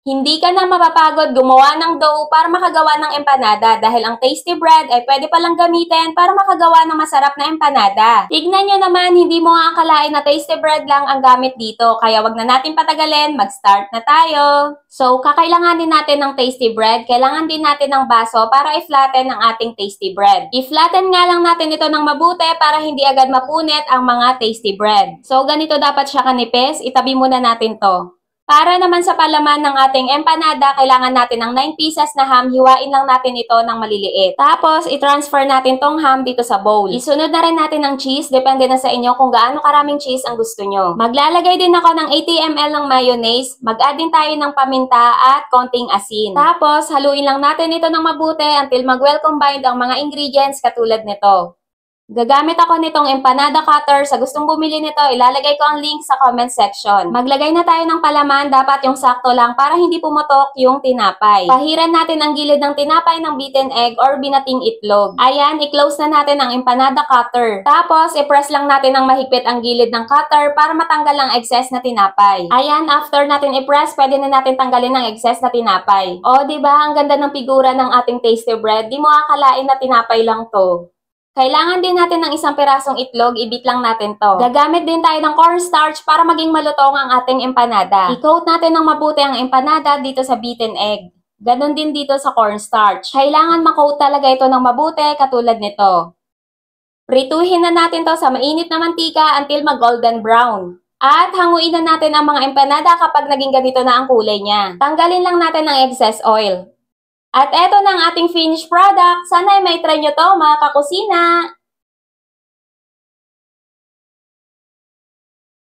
Hindi ka na mapapagod gumawa ng dough para makagawa ng empanada dahil ang tasty bread ay pwede palang gamitin para makagawa ng masarap na empanada. Tignan nyo naman, hindi mo nga akalain na tasty bread lang ang gamit dito, kaya wag na natin patagalin, mag-start na tayo. So, kakailanganin natin ng tasty bread, kailangan din natin ng baso para i-flatten ang ating tasty bread. I-flatten nga lang natin ito ng mabuti para hindi agad mapunit ang mga tasty bread. So, ganito dapat siya kanipis, itabi muna natin to. Para naman sa palaman ng ating empanada, kailangan natin ng 9 pieces na ham. Hiwain lang natin ito ng maliliit. Tapos, i-transfer natin tong ham dito sa bowl. Isunod na rin natin ng cheese. Depende na sa inyo kung gaano karaming cheese ang gusto nyo. Maglalagay din ako ng 80 ml ng mayonnaise. Mag-add din tayo ng paminta at konting asin. Tapos, haluin lang natin ito ng mabuti until mag-well combined ang mga ingredients katulad nito. Gagamit ako nitong empanada cutter. Sa gustong bumili nito, ilalagay ko ang link sa comment section. Maglagay na tayo ng palaman, dapat yung sakto lang para hindi pumutok yung tinapay. Pahiran natin ang gilid ng tinapay ng beaten egg or binating itlog. Ayan, i-close na natin ang empanada cutter. Tapos, i-press lang natin ng mahigpit ang gilid ng cutter para matanggal ang excess na tinapay. Ayan, after natin i-press, pwede na natin tanggalin ang excess na tinapay. O, diba? Ang ganda ng figura ng ating tasty bread. Di mo akalain na tinapay lang to. Kailangan din natin ng isang pirasong itlog, ibit lang natin to. Gagamit din tayo ng cornstarch para maging malutong ang ating empanada. I-coat natin ng mabuti ang empanada dito sa beaten egg. Ganon din dito sa cornstarch. Kailangan ma-coat talaga ito ng mabuti katulad nito. Prituhin na natin to sa mainit na mantika until mag-golden brown. At hanguin na natin ang mga empanada kapag naging ganito na ang kulay niya. Tanggalin lang natin ang excess oil. At eto na ang ating finished product. Sana ay may try nyo to mga kakusina!